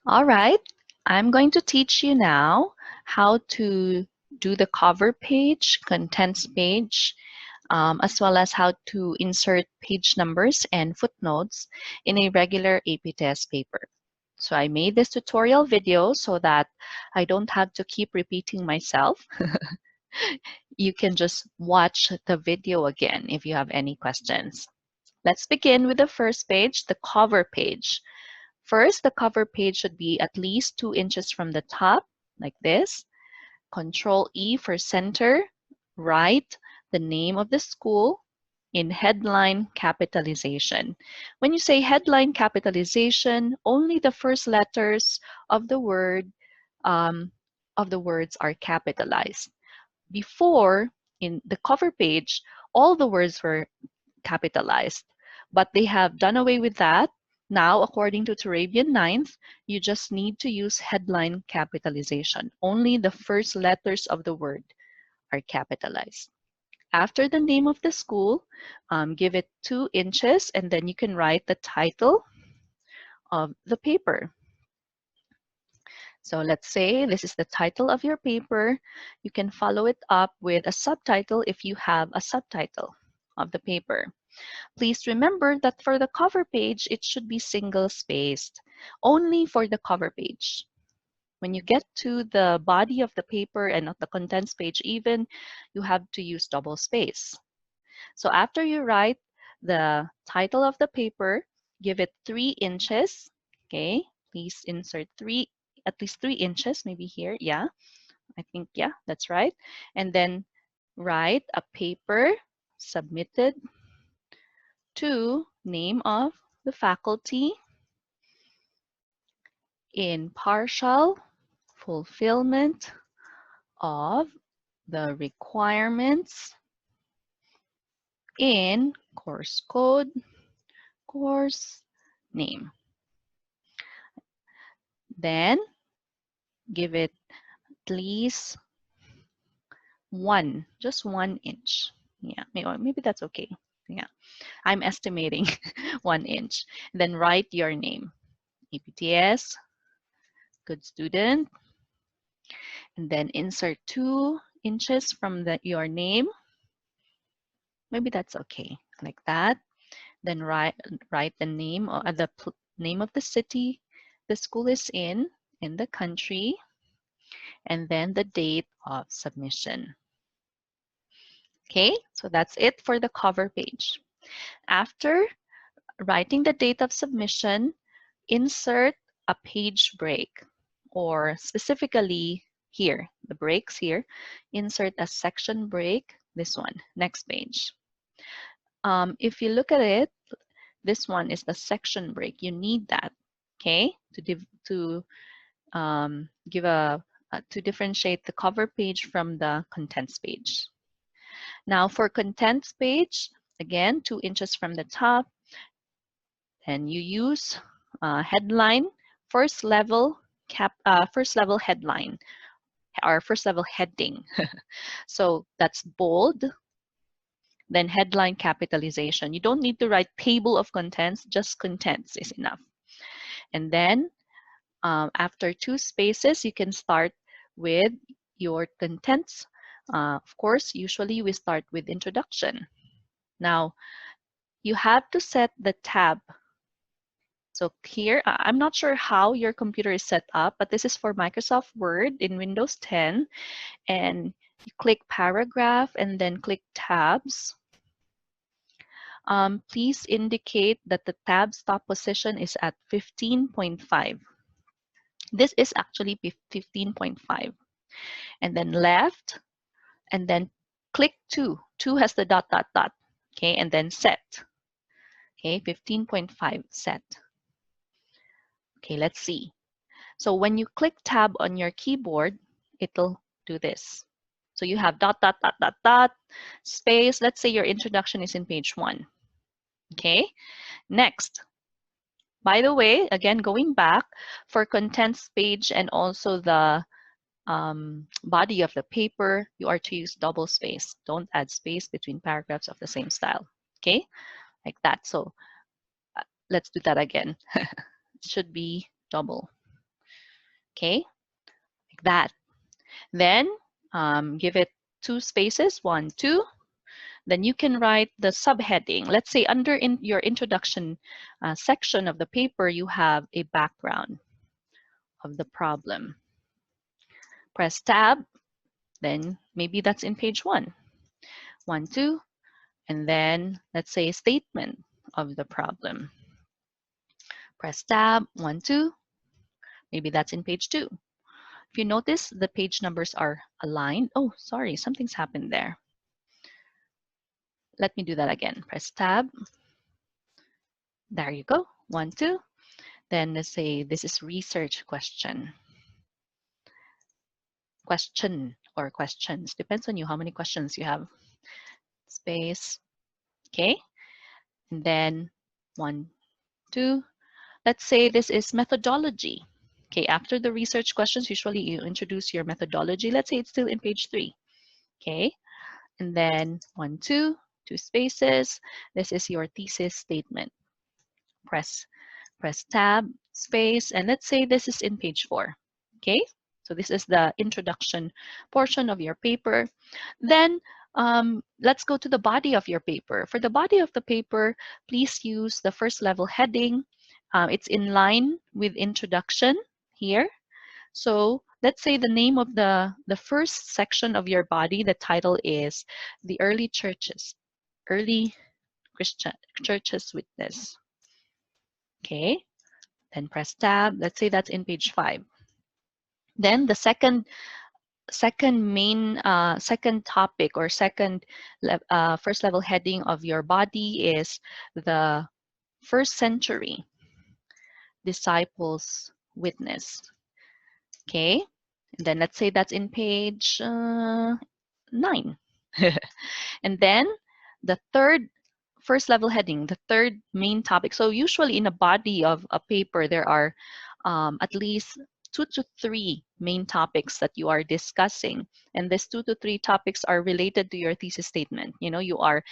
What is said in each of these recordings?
All right, I'm going to teach you now how to do the cover page, contents page, as well as how to insert page numbers and footnotes in a regular APTS paper. So I made this tutorial video so that I don't have to keep repeating myself. You can just watch the video again if you have any questions. Let's begin with the first page, the cover page. First, the cover page should be at least 2 inches from the top, like this. Control E for center. Write the name of the school in headline capitalization. When you say headline capitalization, only the first letters of the word of the words are capitalized. Before, in the cover page, all the words were capitalized, but they have done away with that. Now, according to Turabian 9th, you just need to use headline capitalization. Only the first letters of the word are capitalized. After the name of the school, give it 2 inches, and then you can write the title of the paper. So let's say this is the title of your paper. You can follow it up with a subtitle if you have a subtitle of the paper. Please remember that for the cover page, it should be single-spaced, only for the cover page. When you get to the body of the paper and not the contents page even, you have to use double space. So after you write the title of the paper, give it 3 inches. Okay, please insert at least 3 inches, maybe here. Yeah, I think, yeah, that's right. And then write a paper submitted to name of the faculty in partial fulfillment of the requirements in course code, course name. Then give it at least just 1 inch. Yeah, maybe that's okay. Yeah, I'm estimating 1 inch. Then write your name, APTS, good student, and then insert 2 inches from your name. Maybe that's okay, like that. Then write the name or the name of the city the school is in the country, and then the date of submission. Okay, so that's it for the cover page. After writing the date of submission, insert a page break, or specifically here, the breaks here, insert a section break, this one, next page. If you look at it, this one is the section break. You need that, okay, to differentiate the cover page from the contents page. Now for contents page, again, 2 inches from the top, and you use headline, first level headline, or first level heading. So that's bold, then headline capitalization. You don't need to write table of contents, just contents is enough. And then after 2 spaces, you can start with your contents. Of course, usually we start with introduction. Now, you have to set the tab. So here, I'm not sure how your computer is set up, but this is for Microsoft Word in Windows 10. And you click paragraph and then click tabs. Please indicate that the tab stop position is at 15.5. This is actually 15.5. And then left, and then click 2. 2 has the dot, dot, dot. Okay, and then set. Okay, 15.5 set. Okay, let's see. So when you click tab on your keyboard, it'll do this. So you have dot, dot, dot, dot, dot, space. Let's say your introduction is in page 1. Okay, next. By the way, again, going back, for contents page and also the body of the paper, you are to use double space. Don't add space between paragraphs of the same style. Okay, like that. So let's do that again. It should be double. Okay, like that. Then give it 2 spaces, 1, 2. Then you can write the subheading. Let's say under your introduction section of the paper, you have a background of the problem. Press tab, then maybe that's in page 1. 1, 2, and then let's say statement of the problem. Press tab, 1, 2, maybe that's in page 2. If you notice, the page numbers are aligned. Oh, sorry, something's happened there. Let me do that again. Press tab. There you go. 1, 2. Then let's say this is research question. Question or questions. Depends on you how many questions you have. Space. Okay. And then 1, 2. Let's say this is methodology. Okay, after the research questions, usually you introduce your methodology. Let's say it's still in page 3. Okay. And then 1, 2, 2 spaces. This is your thesis statement. Press tab, space, and let's say this is in page 4. Okay, so this is the introduction portion of your paper. Then let's go to the body of your paper. For the body of the paper, please use the first level heading. It's in line with introduction here. So let's say the name of the first section of your body, the title is The Early Christian Churches Witness. Okay, then press tab. Let's say that's in page 5. Then the second topic or first level heading of your body is the first century disciples witness. Okay, and then let's say that's in page 9. And then the third first level heading, the third main topic. So usually in a body of a paper, there are at least 2 to 3 main topics that you are discussing. And these 2 to 3 topics are related to your thesis statement. You know, you are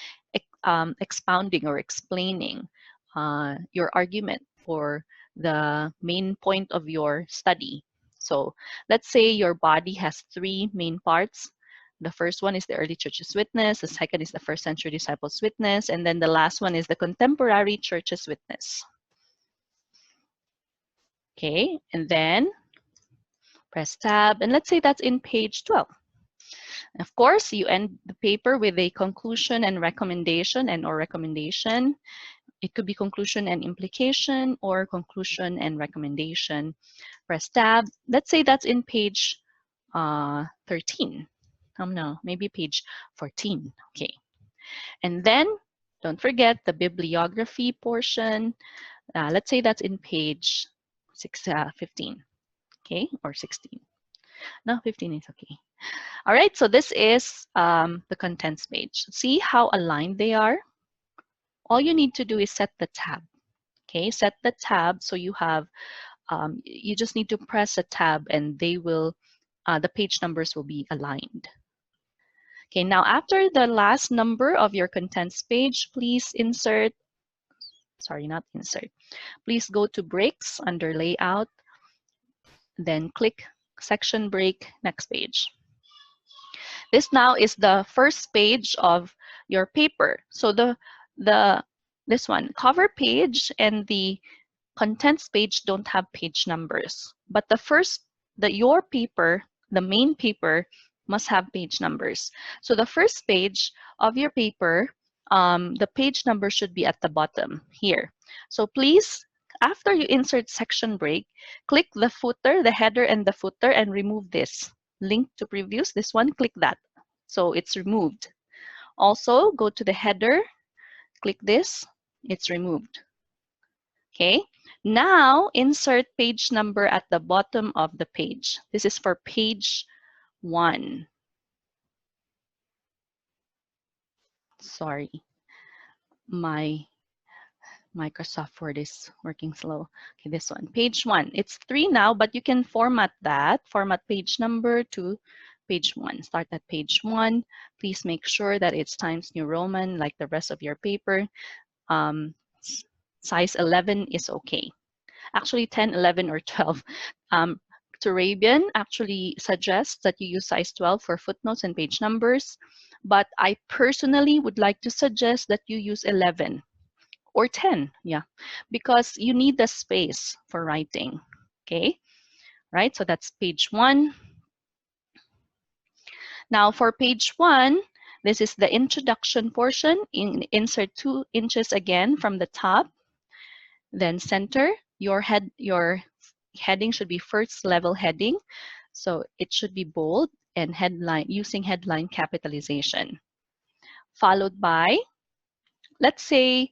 expounding or explaining your argument for the main point of your study. So let's say your body has 3 main parts. The first one is the early church's witness. The second is the first century disciples' witness. And then the last one is the contemporary church's witness. Okay, and then press tab. And let's say that's in page 12. Of course, you end the paper with a conclusion and recommendation or recommendation. It could be conclusion and implication or conclusion and recommendation. Press tab. Let's say that's in page 13. No, maybe page 14. Okay. And then don't forget the bibliography portion. Let's say that's in page 15. Okay, or 16. No, 15 is okay. All right, so this is the contents page. See how aligned they are? All you need to do is set the tab. Okay, set the tab so you have, you just need to press a tab and they will, the page numbers will be aligned. Okay, now after the last number of your contents page, please insert, sorry, not insert. Please go to breaks under layout, then click section break, next page. This now is the first page of your paper. So this one, cover page and the contents page don't have page numbers, but your paper, the main paper, must have page numbers. So the first page of your paper, the page number should be at the bottom here. So please, after you insert section break, click the footer, the header and the footer, and remove this link to previews. This one, click that. So it's removed. Also, go to the header, click this, it's removed. Okay, now insert page number at the bottom of the page. This is for page 1. Sorry, my Microsoft Word is working slow. Okay, this one, page 1. It's 3 now, but you can format that. Format page number to page 1. Start at page 1. Please make sure that it's Times New Roman like the rest of your paper. Size 11 is okay. Actually 10, 11, or 12. Turabian actually suggests that you use size 12 for footnotes and page numbers, but I personally would like to suggest that you use 11 or 10, yeah, because you need the space for writing, okay? Right, so that's page 1. Now for page 1, this is the introduction portion. Insert 2 inches again from the top, then center. Your heading should be first level heading, so it should be bold and headline using headline capitalization. Followed by, let's say,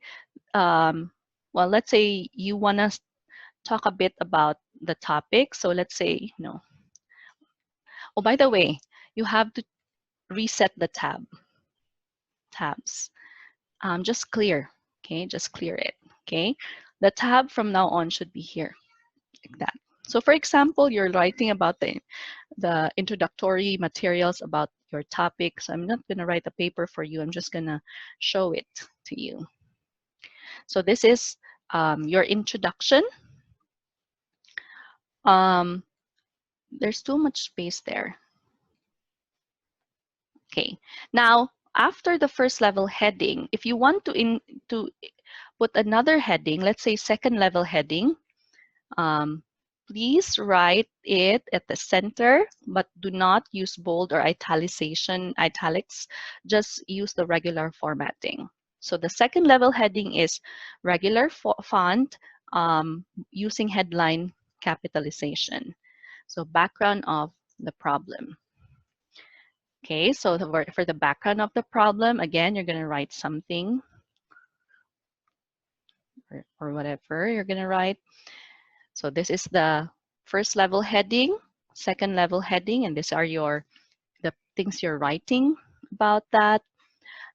let's say you want to talk a bit about the topic. So let's say, oh, by the way, you have to reset the tabs. Just clear, okay? Just clear it, okay? The tab from now on should be here, like that. So for example, you're writing about the introductory materials about your topic. So I'm not going to write a paper for you. I'm just going to show it to you. So this is your introduction. There's too much space there. Okay, now after the first level heading, if you want to put another heading, let's say second level heading, please write it at the center, but do not use bold or italics. Just use the regular formatting. So the second level heading is regular font using headline capitalization. So background of the problem. Okay, so for the background of the problem, again, you're going to write something or whatever you're going to write. So this is the first level heading, second level heading, and these are the things you're writing about that.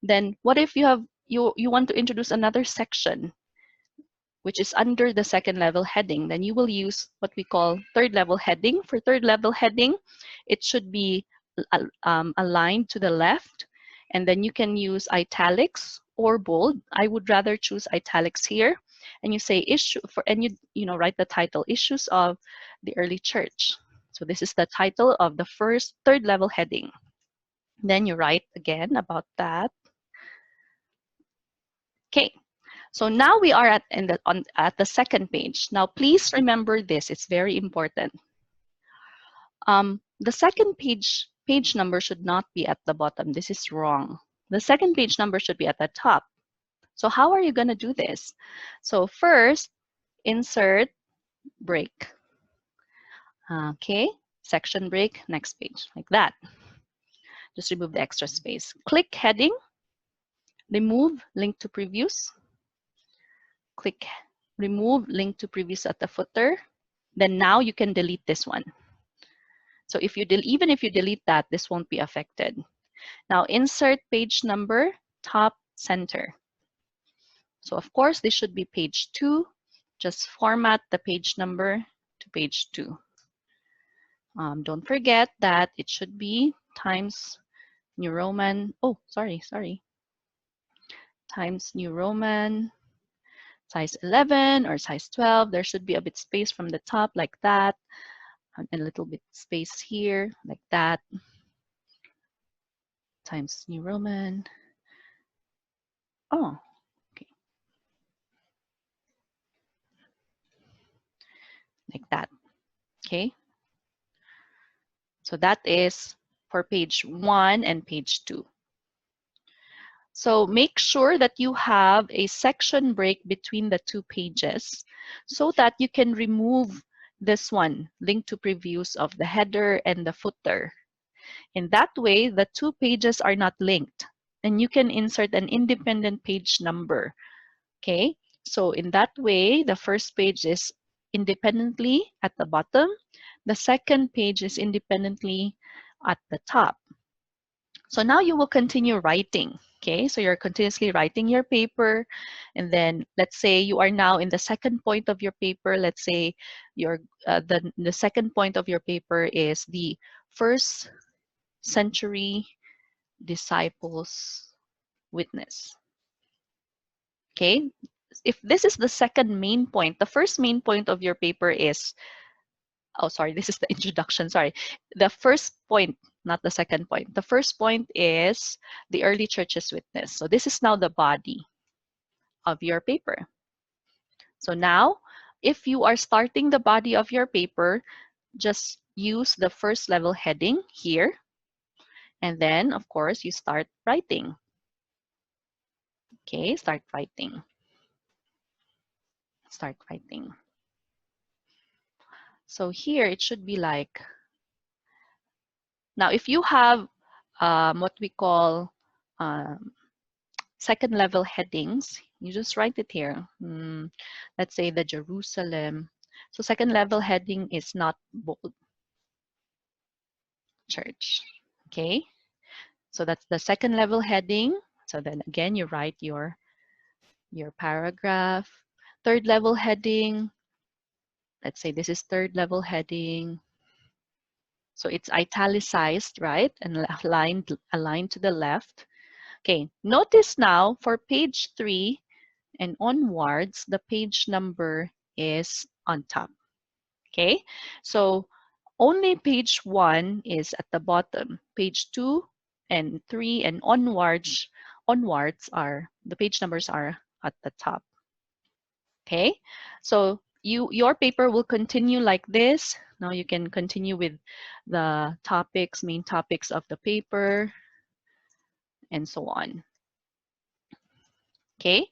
Then what if you want to introduce another section which is under the second level heading? Then you will use what we call third level heading. For third level heading, it should be aligned to the left, and then you can use italics or bold. I would rather choose italics here, and you say issue and you write the title, Issues of the Early Church. So this is the title of the third level heading. Then you write again about that. Okay, so now we are at the second page. Now please remember this, it's very important. The second page number should not be at the bottom. This is wrong. The second page number should be at the top. So how are you going to do this? So first, insert break. Okay, section break, next page, like that. Just remove the extra space. Click heading, remove link to previews. Click remove link to previews at the footer. Then now you can delete this one. So if you even if you delete that, this won't be affected. Now insert page number, top center. So of course this should be page 2. Just format the page number to page 2. Don't forget that it should be Times New Roman. Oh, sorry. Times New Roman, size 11 or size 12. There should be a bit space from the top like that. And a little bit space here like that. Times New Roman. Oh, okay. Like that. Okay. So that is for page 1 and page 2. So make sure that you have a section break between the 2 pages so that you can remove this one, link to previews of the header and the footer. In that way, the 2 pages are not linked, and you can insert an independent page number. Okay, so in that way, the first page is independently at the bottom. The second page is independently at the top. So now you will continue writing. Okay, so you're continuously writing your paper, and then let's say you are now in the second point of your paper. Let's say the second point of your paper is the first century disciples witness. Okay, if this is the second main point, the first main point of your paper is oh, sorry, this is the introduction. Sorry. The first point, not the second point. The first point is the early church's witness. So this is now the body of your paper. So now, if you are starting the body of your paper, just use the first level heading here. And then, of course, you start writing. Okay, start writing. Start writing. So here it should be like, now if you have what we call second level headings, you just write it here. Let's say the Jerusalem. So second level heading is not bold. Church. Okay. So that's the second level heading. So then again, you write your paragraph. Third level heading. Let's say this is third level heading. So it's italicized, right? And aligned to the left. Okay, notice now for page 3 and onwards, the page number is on top. Okay, so only page 1 is at the bottom. Page 2 and 3 and onwards are, the page numbers are at the top. Okay, so your paper will continue like this. Now you can continue with the topics, main topics of the paper, and so on. Okay,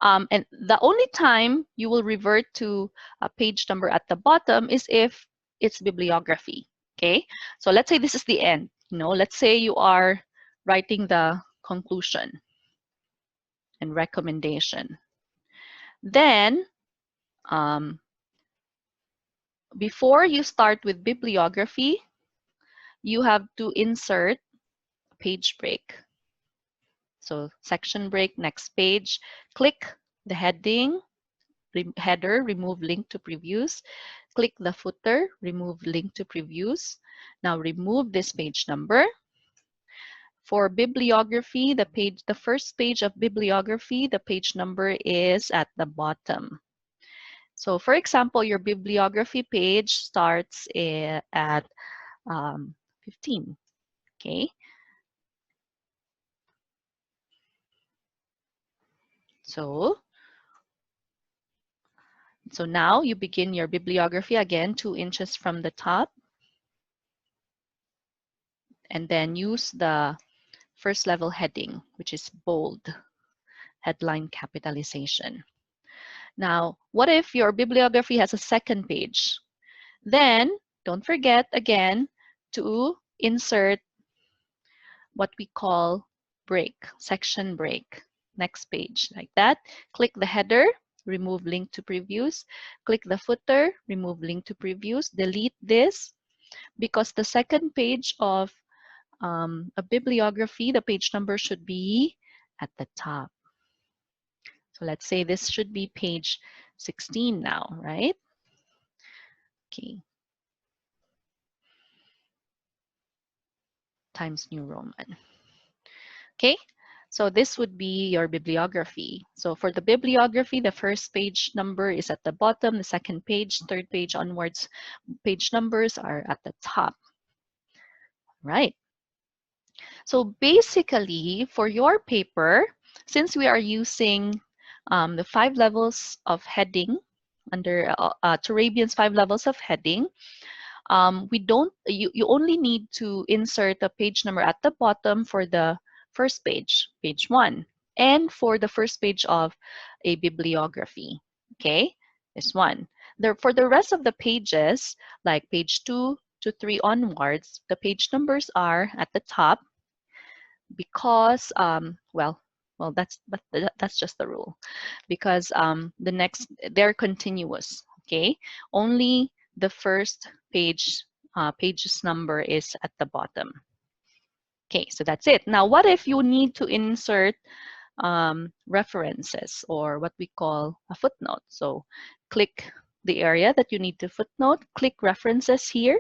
and the only time you will revert to a page number at the bottom is if it's bibliography. Okay, so let's say this is the end. Let's say you are writing the conclusion and recommendation. Then, before you start with bibliography, you have to insert a page break. So section break, next page, click the heading, header, remove link to previews. Click the footer, remove link to previews. Now remove this page number. For bibliography, the first page of bibliography, the page number is at the bottom. So for example, your bibliography page starts at 15. Okay. So now you begin your bibliography again, 2 inches from the top. And then use the first level heading, which is bold, headline capitalization. Now, what if your bibliography has a second page? Then, don't forget again to insert what we call break, section break. Next page, like that. Click the header, remove link to previews. Click the footer, remove link to previews. Delete this because the second page of a bibliography, the page number should be at the top. So let's say this should be page 16 now, right? Okay. Times New Roman. Okay, so this would be your bibliography. So for the bibliography, the first page number is at the bottom, the second page, third page onwards, page numbers are at the top. Right. So basically, for your paper, since we are using the 5 levels of heading under Turabian's 5 levels of heading, you only need to insert a page number at the bottom for the first page, page 1, and for the first page of a bibliography. Okay, this one. For the rest of the pages, like page 2 to 3 onwards, the page numbers are at the top because, well, that's just the rule, because they're continuous. Okay, only the first page's number is at the bottom. Okay, so that's it. Now, what if you need to insert references, or what we call a footnote? So click the area that you need to footnote, click references here,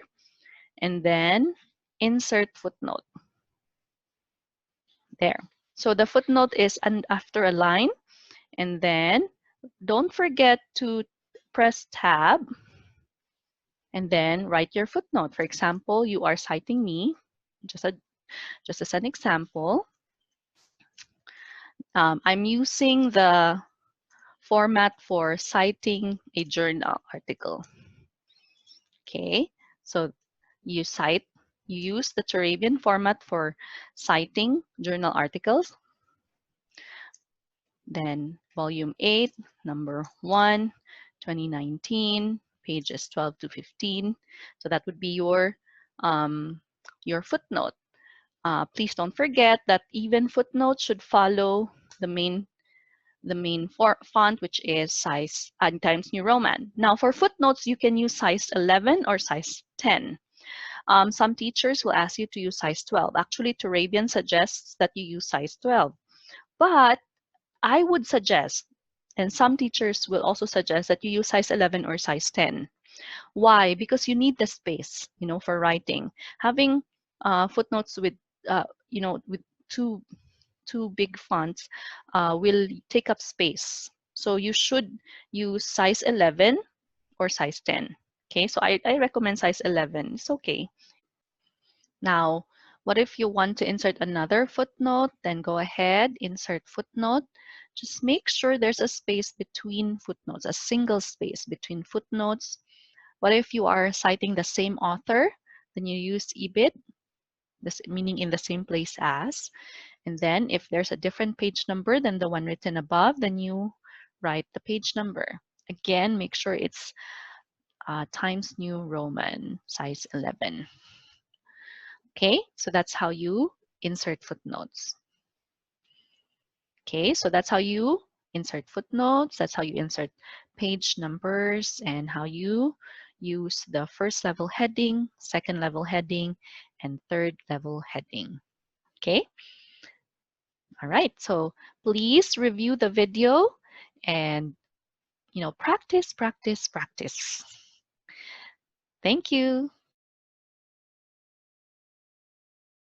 and then insert footnote. There. So the footnote is after a line, and then don't forget to press tab and then write your footnote. For example, you are citing me, just as an example. I'm using the format for citing a journal article. Okay, so you use the Turabian format for citing journal articles. Then volume 8, number 1, 2019, pages 12 to 15. So that would be your footnote. Please don't forget that even footnotes should follow the main font, which is size Times New Roman. Now for footnotes, you can use size 11 or size 10. Some teachers will ask you to use size 12. Actually, Turabian suggests that you use size 12. But I would suggest, and some teachers will also suggest, that you use size 11 or size 10. Why? Because you need the space, for writing. Having footnotes with, with two big fonts will take up space. So you should use size 11 or size 10. Okay, so I recommend size 11. It's okay. Now, what if you want to insert another footnote? Then go ahead, insert footnote. Just make sure there's a space between footnotes, a single space between footnotes. What if you are citing the same author? Then you use EBIT, this meaning in the same place as. And then if there's a different page number than the one written above, then you write the page number. Again, make sure it's Times New Roman, size 11. Okay, so that's how you insert footnotes. Okay, so that's how you insert footnotes. That's how you insert page numbers and how you use the first level heading, second level heading, and third level heading. Okay. All right, so please review the video and, practice, practice, practice. Thank you.